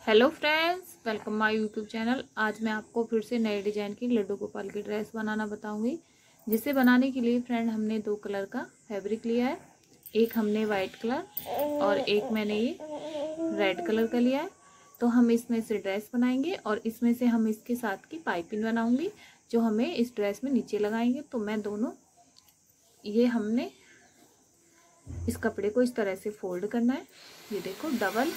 Hello friends, welcome my YouTube channel. आज मैं आपको फिर से नए डिजाइन की लड्डू गोपाल की ड्रेस बनाना बताऊंगी। जिसे बनाने के लिए फ्रेंड हमने दो कलर का फैब्रिक लिया है। एक हमने वाइट कलर और एक मैंने ये रेड कलर का लिया है। तो हम इसमें से ड्रेस बनाएंगे और इसमें से हम इसके साथ की पाइपिंग बनाऊंगी जो हमें इस ड्रेस में नीचे लगाएंगे। तो मैं दोनों ये हमने इस कपड़े को इस तरह से फोल्ड करना है। ये देखो डबल,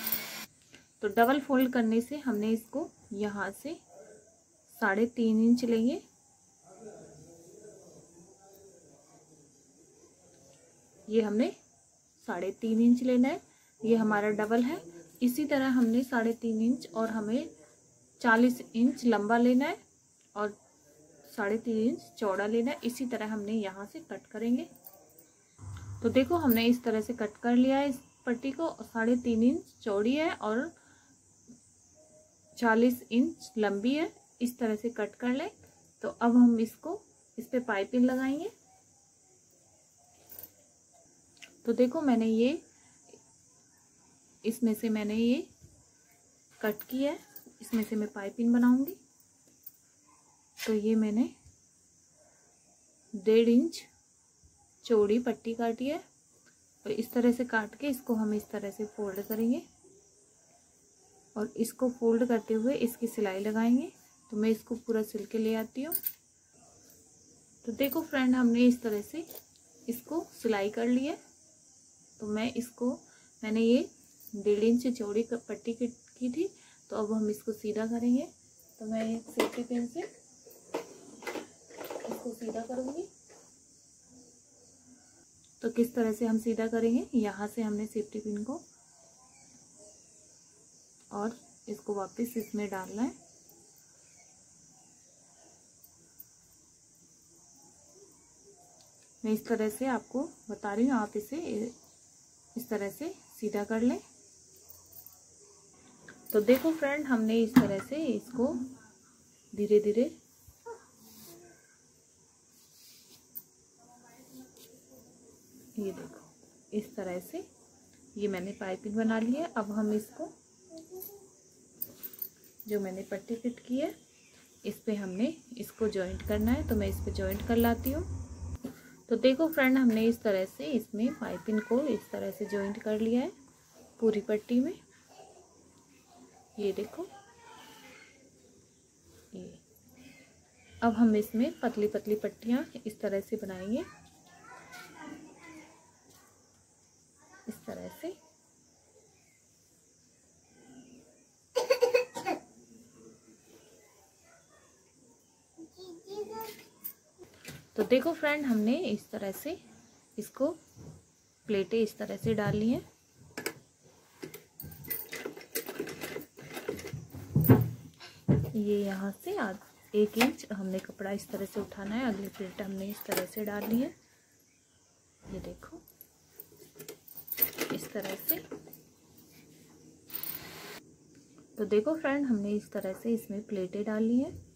तो डबल फोल्ड करने से हमने इसको यहाँ से 3.5 इंच लेंगे। ये हमने 3.5 इंच लेना है। ये हमारा डबल है। इसी तरह हमने 3.5 इंच और हमें 40 इंच लंबा लेना है और 3.5 इंच चौड़ा लेना है। इसी तरह हमने यहाँ से कट करेंगे। तो देखो हमने इस तरह से कट कर लिया है। इस पट्टी को 3.5 इंच चौड़ी है और 40 इंच लंबी है। इस तरह से कट कर ले। तो अब हम इसको इस पे पाइपिंग लगाएंगे। तो देखो मैंने ये इसमें से मैंने ये कट किया है। इसमें से मैं पाइपिंग बनाऊंगी। तो ये मैंने 1.5 इंच चौड़ी पट्टी काटी है और इस तरह से काट के इसको हम इस तरह से फोल्ड करेंगे और इसको फोल्ड करते हुए इसकी सिलाई लगाएंगे। तो मैं इसको पूरा सिल के ले आती हूँ। तो देखो फ्रेंड, हमने इस तरह से इसको सिलाई कर ली है। तो मैंने ये 1.5 इंच चौड़ी पट्टी की थी। तो अब हम इसको सीधा करेंगे। तो मैं एक सेफ्टी पिन से इसको सीधा करूँगी। तो किस तरह से हम सीधा करेंगे, यहाँ से हमने सेफ्टी पिन को और इसको वापस इसमें डालना है। मैं इस तरह से आपको बता रही हूँ, आप इसे इस तरह से सीधा कर लें। तो देखो फ्रेंड, हमने इस तरह से इसको धीरे धीरे ये देखो इस तरह से ये मैंने पाइपिंग बना ली है। अब हम इसको जो मैंने पट्टी फिट की है इस पे हमने इसको जॉइंट करना है। तो मैं इस पे जॉइंट कर लाती हूँ। तो देखो फ्रेंड, हमने इस तरह से इसमें पाइपिंग को इस तरह से जॉइंट कर लिया है पूरी पट्टी में। ये देखो ये। अब हम इसमें पतली पतली पट्टियाँ इस तरह से बनाएंगे, इस तरह से। तो देखो फ्रेंड, हमने इस तरह से इसको प्लेटें इस तरह से डाल ली हैं। ये यहाँ से 1 इंच हमने कपड़ा इस तरह से उठाना है। अगली प्लेट हमने इस तरह से डाल ली है। ये देखो इस तरह से। तो देखो फ्रेंड, हमने इस तरह से इसमें प्लेटें डाल ली हैं।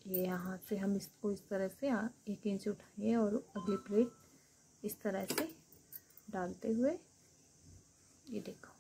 ये यहाँ से हम इसको इस तरह से 1 इंच उठाएंगे और अगली प्लेट इस तरह से डालते हुए ये देखो।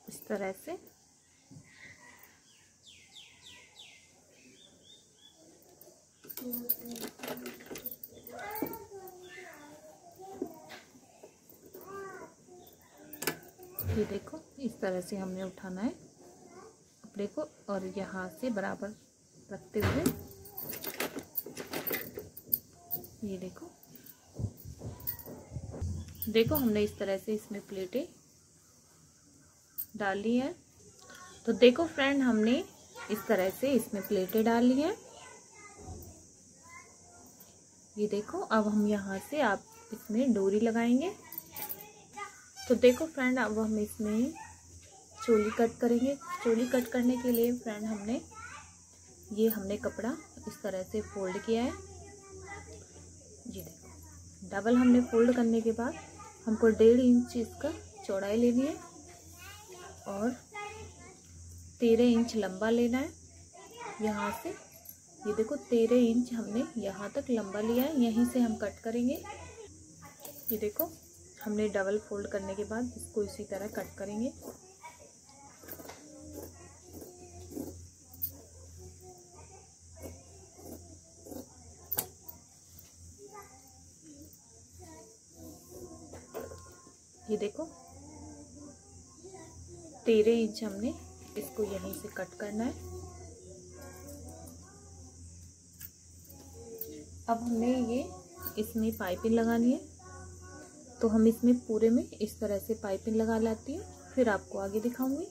इस तरह से ये देखो इस तरह से हमने उठाना है कपड़े को और यहाँ से बराबर रखते हुए ये देखो हमने इस तरह से इसमें प्लेटें डाल ली है। तो देखो फ्रेंड, हमने इस तरह से इसमें प्लेटें डाल ली है। ये देखो अब हम यहाँ से आप इसमें डोरी लगाएंगे। तो देखो फ्रेंड, अब हम इसमें चोली कट करेंगे। चोली कट करने के लिए फ्रेंड हमने कपड़ा इस तरह से फोल्ड किया है। ये देखो डबल हमने फोल्ड करने के बाद हमको 1.5 इंच इसका चौड़ाई लेनी है और 13 इंच लंबा लेना है। यहाँ से ये देखो 13 इंच हमने यहाँ तक लंबा लिया है, यहीं से हम कट करेंगे। ये देखो हमने डबल फोल्ड करने के बाद इसको इसी तरह कट करेंगे। ये देखो 13 इंच हमने इसको यहीं से कट करना है। अब हमें ये इसमें पाइपिंग लगानी है। तो हम इसमें पूरे में इस तरह से पाइपिंग लगा लाती हूँ, फिर आपको आगे दिखाऊंगी।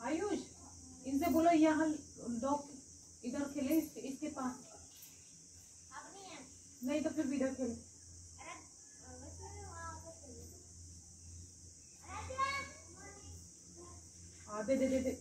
आयुष, इनसे बोलो यहाँ डॉग इधर खेले इसके पास, नहीं तो फिर भी इधर खेले। दे दे दे दे।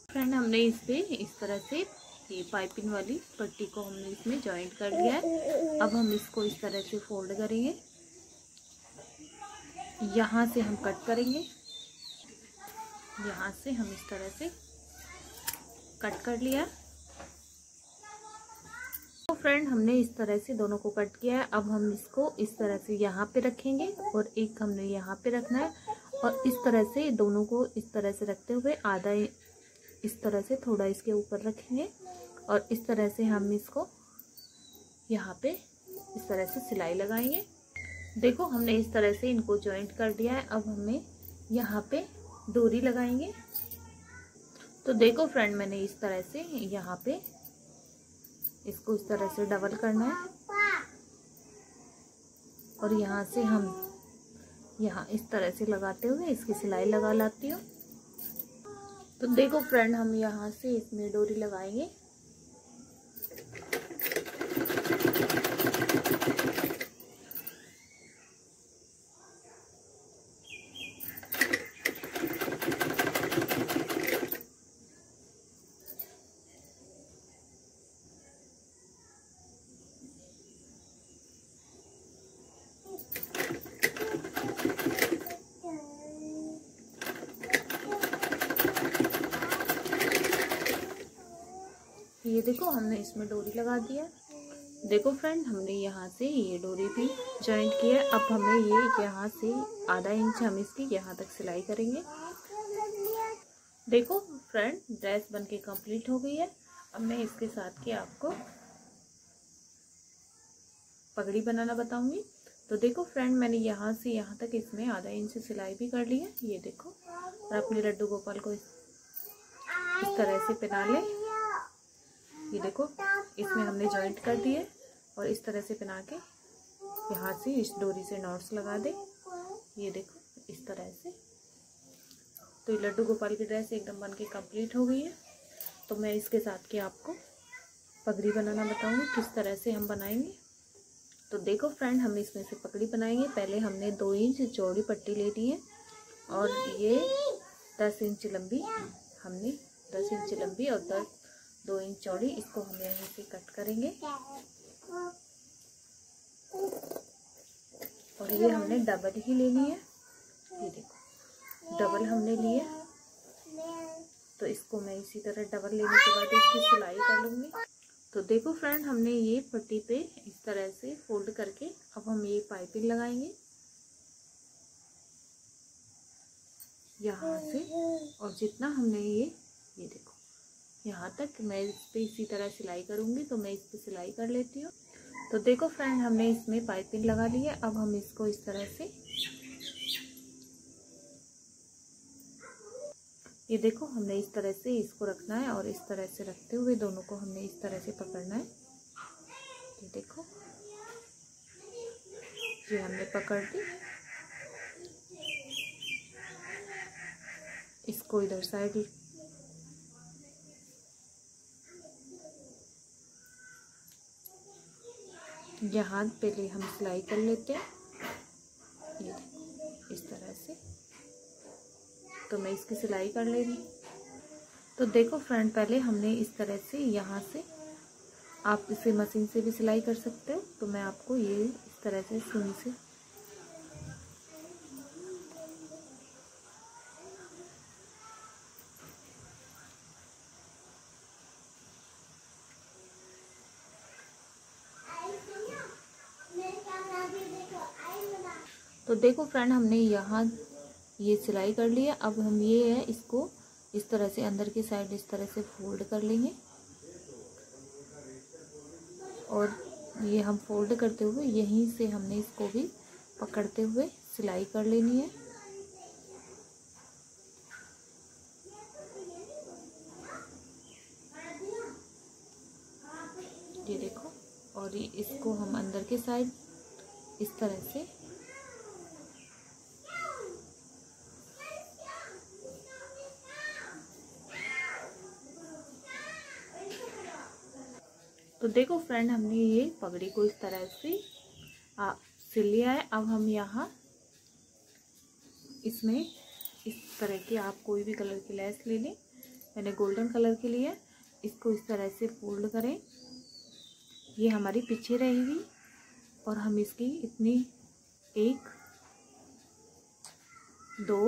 फ्रेंड, हमने इस पे इस तरह से ये पाइपिंग वाली पट्टी को हमने इसमें जॉइंट कर लिया है। अब हम इसको इस तरह से फोल्ड करेंगे। यहाँ से हम कट करेंगे। यहाँ से हम इस तरह से कट कर लिया। तो फ्रेंड हमने इस तरह से दोनों को कट किया है। अब हम इसको इस तरह से यहाँ पे रखेंगे और एक हमने यहाँ पे रखना है और इस तरह से दोनों को इस तरह से रखते हुए आधा इस तरह से थोड़ा इसके ऊपर रखेंगे और इस तरह से हम इसको यहाँ पे इस तरह से सिलाई लगाएंगे। देखो हमने इस तरह से इनको जॉइंट कर दिया है। अब हमें यहाँ पे डोरी लगाएंगे। तो देखो फ्रेंड मैंने इस तरह से यहाँ पे इसको इस तरह से डबल करना है और यहाँ से हम यहाँ इस तरह से लगाते हुए इसकी सिलाई लगा लाती हूँ। तो देखो फ्रेंड हम यहाँ से इसमें डोरी लगाएंगे। ये देखो हमने इसमें डोरी लगा दिया। देखो फ्रेंड हमने यहाँ से ये डोरी भी जॉइंट किया। अब हमें ये यहाँ से आधा इंच हम इसकी यहाँ तक सिलाई करेंगे। देखो फ्रेंड ड्रेस बनके कंप्लीट हो गई है। अब मैं इसके साथ के आपको पगड़ी बनाना बताऊंगी। तो देखो फ्रेंड मैंने यहाँ से यहाँ तक इसमें आधा इंच सिलाई भी कर ली है। ये देखो और अपने लड्डू गोपाल को इस तरह से पहना ले। ये देखो इसमें हमने जॉइंट कर दिए और इस तरह से पहना के यहाँ से इस डोरी से नॉट्स लगा दे। ये देखो इस तरह से। तो ये लड्डू गोपाल की ड्रेस एकदम बन के कम्प्लीट हो गई है। तो मैं इसके साथ के आपको पगड़ी बनाना बताऊंगी किस तरह से हम बनाएंगे। तो देखो फ्रेंड हम इसमें से पगड़ी बनाएंगे। पहले हमने 2 इंच चौड़ी पट्टी ले ली है और ये 10 इंच लंबी हमने 10 इंच लंबी और 2 इंच चौड़ी इसको हम यहीं से कट करेंगे। और ये हमने डबल ही लेनी है। ये देखो डबल हमने लिए। तो इसको मैं इसी तरह डबल लेने के बाद इसकी सिलाई कर लूँगी। तो देखो फ्रेंड हमने ये पट्टी पे इस तरह से फोल्ड करके अब हम ये पाइपिंग लगाएंगे यहाँ से। और जितना हमने ये देखो यहाँ तक मैं इस पे इसी तरह सिलाई करूँगी। तो मैं इस पे सिलाई कर लेती हूँ। तो देखो फ्रेंड हमने इसमें पाइपिंग लगा ली है। अब हम इसको इस तरह से ये देखो हमने इस तरह से इसको रखना है और इस तरह से रखते हुए दोनों को हमने इस तरह से पकड़ना है। ये देखो ये हमने पकड़ दी। इसको इधर साइड यहाँ पहले हम सिलाई कर लेते हैं। ये देखो इस तरह से। तो मैं इसकी सिलाई कर ले रही। तो देखो फ्रेंड पहले हमने इस तरह से यहाँ से, आप इसे मशीन से भी सिलाई कर सकते हो। तो मैं आपको ये इस तरह से सुई से तो देखो फ्रेंड हमने यहाँ ये सिलाई कर लिया। अब हम ये है इसको इस तरह से अंदर की साइड इस तरह से फोल्ड कर लेंगे और ये हम फोल्ड करते हुए यहीं से हमने इसको भी पकड़ते हुए सिलाई कर लेनी है। ये देखो और ये इसको हम अंदर के साइड इस तरह से तो देखो फ्रेंड हमने ये पगड़ी को इस तरह से सिल लिया है। अब हम यहाँ इसमें इस तरह की आप कोई भी कलर की लेस ले लें। मैंने गोल्डन कलर की ली है। इसको इस तरह से फोल्ड करें। ये हमारी पीछे रहेगी और हम इसकी इतनी एक 2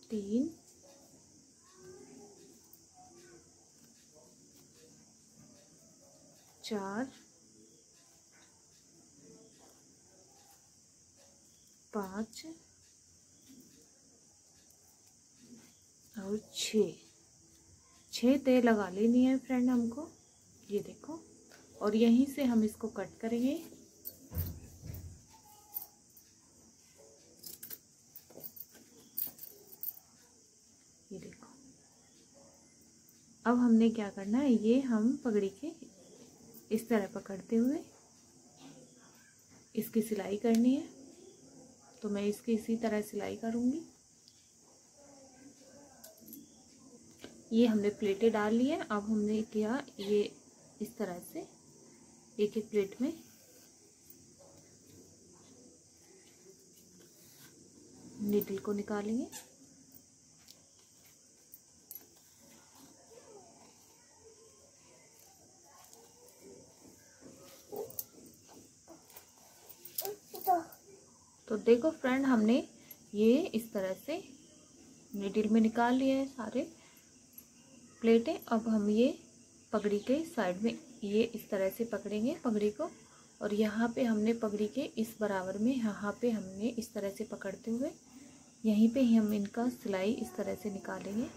3 4 5 और 6 तय लगा लेनी है फ्रेंड हमको। ये देखो, और यहीं से हम इसको कट करेंगे। ये देखो, अब हमने क्या करना है, ये हम पगड़ी के इस तरह पकड़ते हुए इसकी सिलाई करनी है। तो मैं इसकी इसी तरह सिलाई करूंगी। ये हमने प्लेटें डाल ली है। अब हमने किया ये इस तरह से एक एक प्लेट में नीडल को निकालेंगे। तो देखो फ्रेंड, हमने ये इस तरह से नीडल में निकाल लिए हैं सारे प्लेटें। अब हम ये पगड़ी के साइड में ये इस तरह से पकड़ेंगे पगड़ी को, और यहाँ पे हमने पगड़ी के इस बराबर में यहाँ पे हमने इस तरह से पकड़ते हुए यहीं पे ही हम इनका सिलाई इस तरह से निकालेंगे।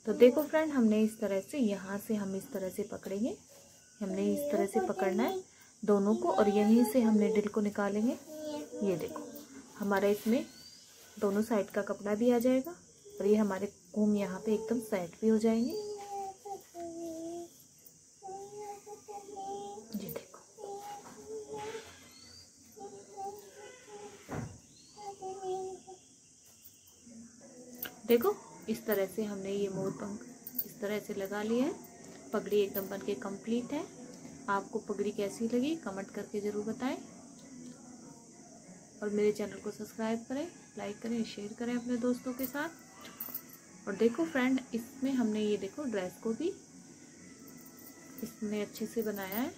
तो देखो फ्रेंड, हमने इस तरह से यहाँ से हम इस तरह से पकड़ेंगे। हमने इस तरह से पकड़ना है दोनों को, और यहीं से हम नीडल को निकालेंगे। ये देखो, हमारा इसमें दोनों साइड का कपड़ा भी आ जाएगा, और ये हमारे घूम यहाँ पे एकदम सेट भी हो जाएंगे। ये देखो, देखो इस तरह से हमने ये मोर पंख इस तरह से लगा लिया है। पगड़ी एकदम बनके कंप्लीट है। आपको पगड़ी कैसी लगी कमेंट करके ज़रूर बताएं, और मेरे चैनल को सब्सक्राइब करें, लाइक करें, शेयर करें अपने दोस्तों के साथ। और देखो फ्रेंड, इसमें हमने ये देखो ड्रेस को भी इसने अच्छे से बनाया है।